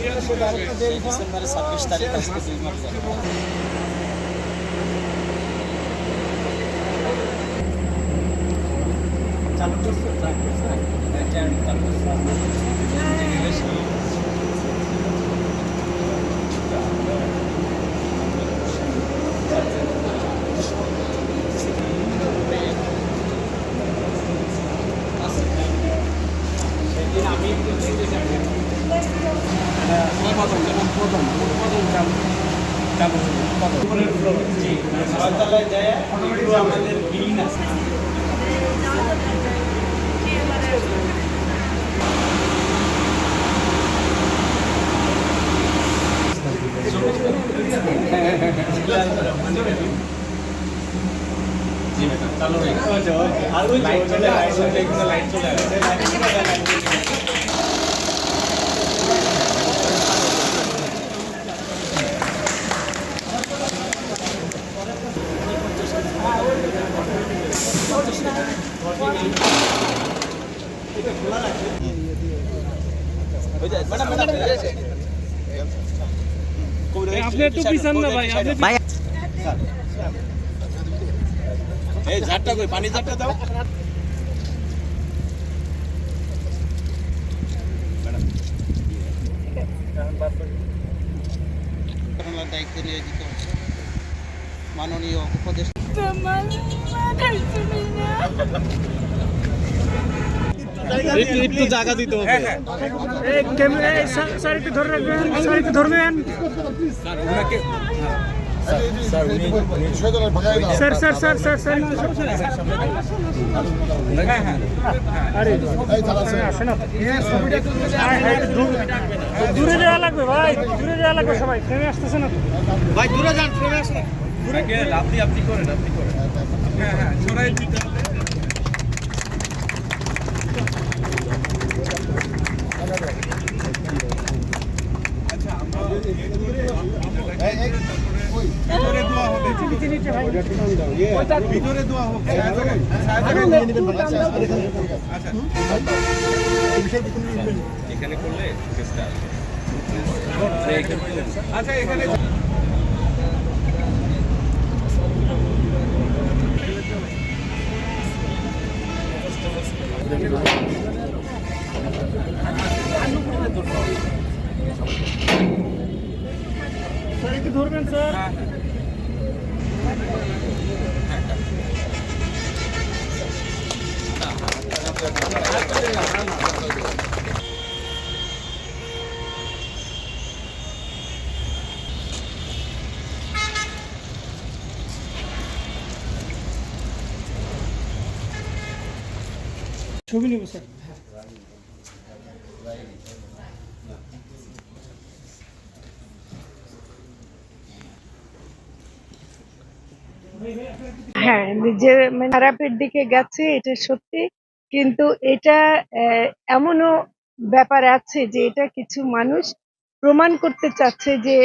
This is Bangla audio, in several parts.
ডিসেম্বরের 26 তারিখ আজকে 2 মাস যাবে। চালু করছে আমাদের বিল আছে। চালু হয়ে গেছে। লাইট চলে আপনি একটু পিছান না ভাই, ভাই এই ঝাড়টা কই, পানি ঝাড়টা দাও। দায়িত্ব নিয়ে দিতে মাননীয় উপদেষ্টা একটু জায়গা দিতে হবে। স্যার একটু ধরে রাখবেন, স্যার একটু ধরবেন। Sir sir sir sir sir দূরে যাওয়া লাগবে ভাই, দূরে যাওয়া লাগবে সবাই, ফ্রেমে আসতেছে না ভাই, দূরে যান, ফ্রেমে আসেন। আপনি করেন, হ্যাঁ হ্যাঁ ছড়াই দিতে হবে। আচ্ছা আমরা ভিতরে দোয়া হবে, ভিতরে দোয়া হবে। এখানে করলে আচ্ছা এখানে স্যার একটু ধরবেন স্যার। ছবি নেব স্যার। হ্যাঁ, যে খারাপের দিকে গেছে এটা সত্যি, কিন্তু এটা এমনও ব্যাপার আছে যে এটা কিছু মানুষ প্রমাণ করতে চাচ্ছে যে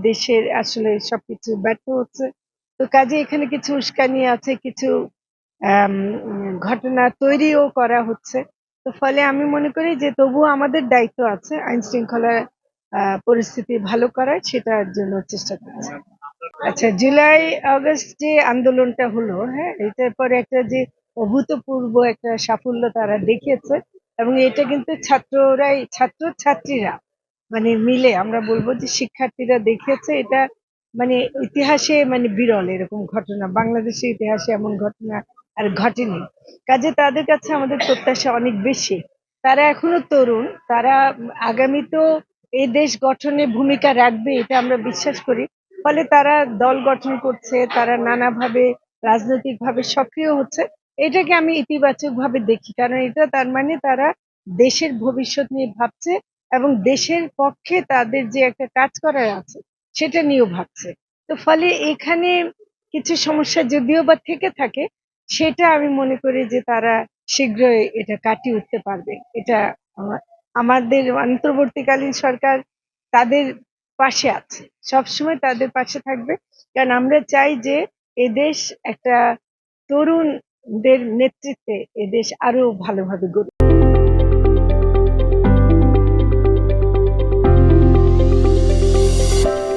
দেশের আসলে সবকিছু ব্যর্থ হচ্ছে। তো কাজে এখানে কিছু উস্কানি আছে, কিছু ঘটনা তৈরিও করা হচ্ছে। তো ফলে আমি মনে করি যে তবুও আমাদের দায়িত্ব আছে আইন শৃঙ্খলা পরিস্থিতি ভালো করার, সেটার জন্য চেষ্টা করছি। আচ্ছা, জুলাই আগস্ট যে আন্দোলনটা হলো, হ্যাঁ, এটার পরে একটা যে অভূতপূর্ব একটা সাফল্য তারা দেখিয়েছে, এবং এটা কিন্তু ছাত্রছাত্রীরা মিলে আমরা বলবো যে শিক্ষার্থীরা দেখিয়েছে। এটা ইতিহাসে বিরল এরকম ঘটনা, বাংলাদেশের ইতিহাসে এমন ঘটনা আর ঘটেনি। কাজে তাদের কাছে আমাদের প্রত্যাশা অনেক বেশি। তারা এখনো তরুণ, তারা আগামীতেও এই দেশ গঠনে ভূমিকা রাখবে, এটা আমরা বিশ্বাস করি। ফলে তারা দল গঠন করছে, তারা নানাভাবে রাজনৈতিকভাবে সক্রিয় হচ্ছে। এটাকে আমি ইতিবাচক ভাবে দেখি, কারণ এটা তার তারা দেশের ভবিষ্যৎ নিয়ে ভাবছে এবং দেশের পক্ষে তাদের যে একটা কাজ করার আছে সেটা নিয়েও ভাবছে। তো ফলে এখানে কিছু সমস্যা যদিও বা থেকে থাকে, সেটা আমি মনে করি যে তারা শীঘ্রই এটা কাটিয়ে উঠতে পারবে। এটা আমাদের অন্তর্বর্তীকালীন সরকার তাদের পাশে আছে, সবসময় তাদের পাশে থাকবে। কারণ আমরা চাই যে এদেশ একটা তরুণদের নেতৃত্বে এদেশ আরো ভালোভাবে গড়ে